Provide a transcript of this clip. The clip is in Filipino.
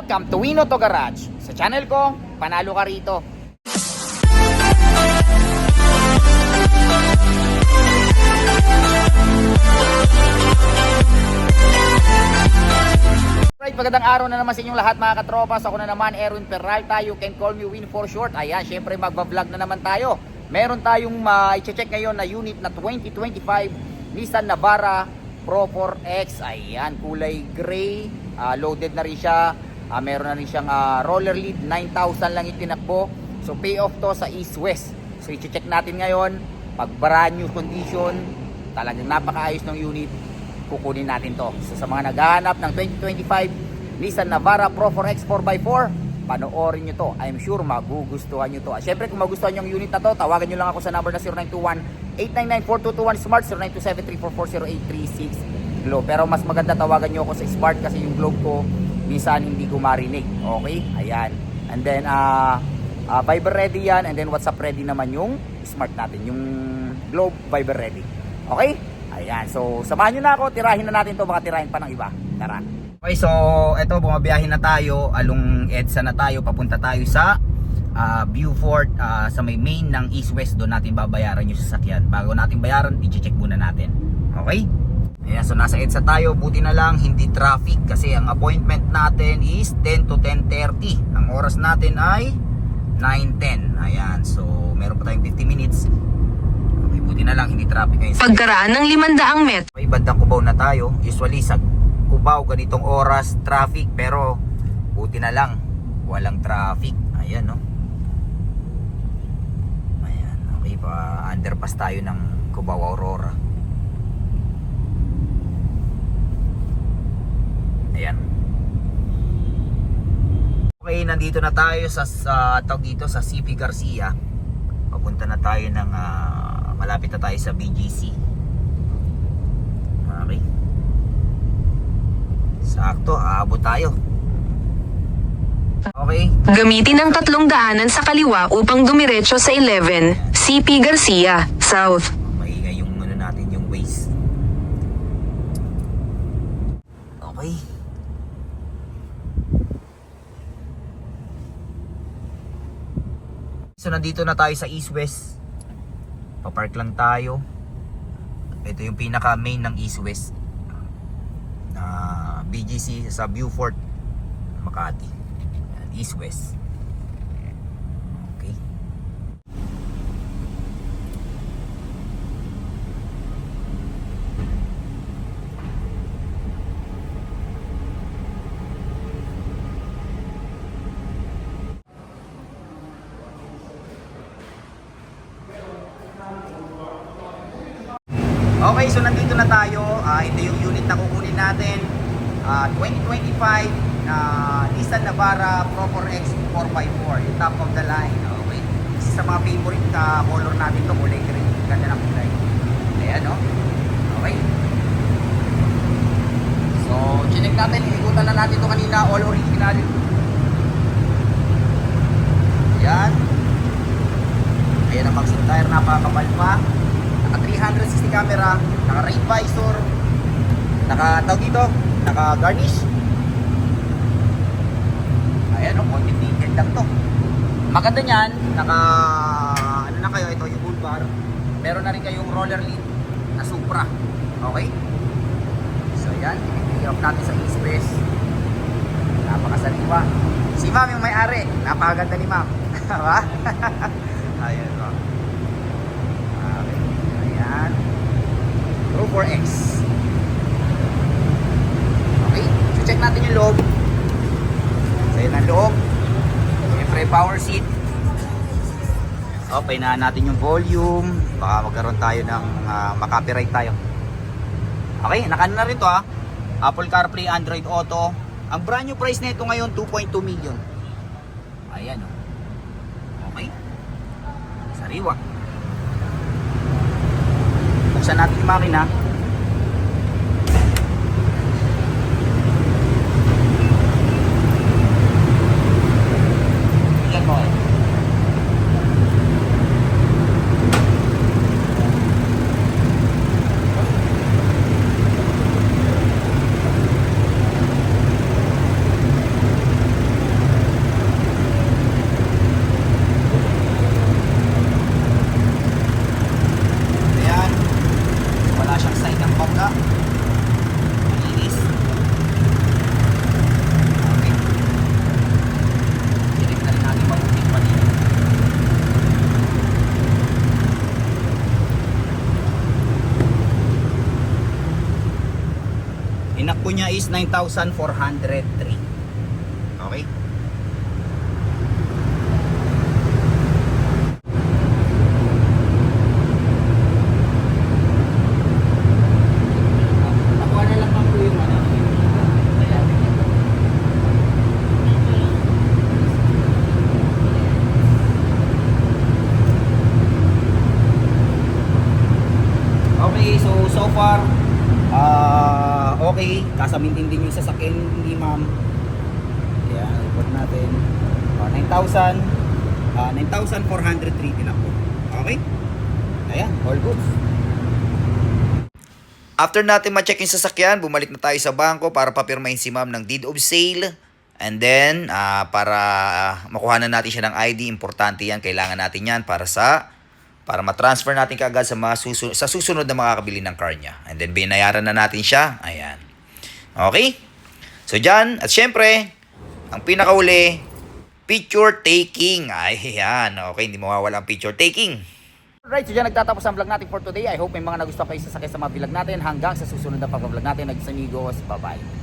Welcome to Win Auto Garage. Sa channel ko, panalo ka rito. Right, magandang araw na naman sa inyong lahat mga katropas. Ako na naman, Erwin Peralta. You can call me Win for short. Ayan, syempre magbablog na naman tayo. Meron tayong i-check ngayon na unit na 2025 Nissan Navara Pro 4X. Ayan, kulay gray. Loaded na rin siya. Meron na rin siyang roller lead. 9,000 lang itinakbo. So pay off to sa east-west. So i-check natin ngayon. Pag brand new condition, talagang napakaayos ng unit, kukunin natin to. So sa mga naghahanap ng 2025 Nissan Navara Pro 4X 4x4, panoorin nyo to. I'm sure magugustuhan nyo to. Siyempre kung magustuhan nyo yung unit na to, tawagan nyo lang ako sa number na 0921-899-4221 Smart, 0927-344-0836 Globe. Pero mas maganda tawagan nyo ako sa Smart kasi yung Globe ko minsan hindi ko marinig. Okay? Ayan. And then Viber ready yan. And then WhatsApp ready naman yung Smart natin. Yung Globe Viber ready. Okay? Ayan. So samahan nyo na ako. Tirahin na natin to. Baka tirahin pa ng iba. Tara. Okay, so eto, bumabiyahin na tayo. Along EDSA na tayo. Papunta tayo sa Beaufort, sa may main ng east-west. Doon natin babayaran yung sasakyan. Bago natin bayaran, i-check muna natin. Okay? Ayan, so nasa EDSA tayo. Buti na lang hindi traffic kasi ang appointment natin is 10 to 10:30. Ang oras natin ay 9:10. Ayan, so meron pa tayong 50 minutes. Okay, buti na lang hindi traffic ngayon. Pagkaraan ng 500 metro. May bandang Cubao na tayo. Usually sa Cubao ganitong oras traffic, pero buti na lang walang traffic. Ayan, no. Ayan, okay pa, underpass tayo ng Cubao Aurora. Ayan. Okay, nandito na tayo sa tawag dito sa CP Garcia. Papunta na tayo ng malapit na tayo sa BGC. Okay. Sakto, aabot tayo. Okay. Gamitin ang 3 daanan sa kaliwa upang dumiretso sa 11 CP Garcia South. Maingay yung natin, yung waste. Okay. So nandito na tayo sa east-west. Papark lang tayo. Ito yung pinaka main ng east-west. BGC sa Beaufort, Makati. East-west. Okay. Okay, so nandito na tayo. Ito yung unit na kukunin natin. 2025 Nissan Navara Pro 4X 4x4, yung top of the line. Okay, isa sa mga favorite color natin to, kulay green. Ganda ng kulay. Ayan, no? Okay, so chinek natin, ikutan na natin to kanina, all original. Ayan. Ayan ang maximum tire, napakabal pa. Naka 360 camera, naka rain visor, naka tawag dito, naka garnish. Ayan, o, konti ticket lang to. Maganda nyan, naka ano na kayo, ito yung bull bar. Meron na rin kayong roller lead na Supra. Okay? So yan, i-off natin sa east-west. Napakasaliwa. Si ma'am yung may-ari, napakaganda ni ma'am. Diba? Ayan, o. Okay, ayan. Pro 4X. Okay, so check natin yung loob. So yun ang loob. Siyempre power seat. Okay, na natin yung volume. Baka magkaroon tayo ng makapiright tayo. Okay, nakano na rin to Apple CarPlay, Android Auto. Ang brand new price nito ngayon 2.2 million. Ayan, o. Okay. Sariwa. Buksan natin yung makina. Ilan mo eh? niya is 9,403. Okay? Nakuha na lang po yung ano. Okay, so far, okay, kasamintin din yung sasakyan ni ma'am. Ayan, report natin. 9,403 din ako. Okay? Ayan, all goods. After natin ma-check yung sasakyan, bumalik na tayo sa bangko para papirmahin si ma'am ng deed of sale. And then, para makuha na natin siya ng ID, importante yan, kailangan natin yan para ma-transfer natin kaagad sa susunod na makakabili ng car niya. And then, binayaran na natin siya. Ayan. Okay? So, dyan. At syempre, ang pinakauli, picture taking. Ayan. Okay, hindi mawawala ang picture taking. Alright, so dyan nagtatapos ang vlog natin for today. I hope may mga nagustuhan kayo sa mga vlog natin. Hanggang sa susunod na pag-vlog natin. Nagsamigos. Bye-bye.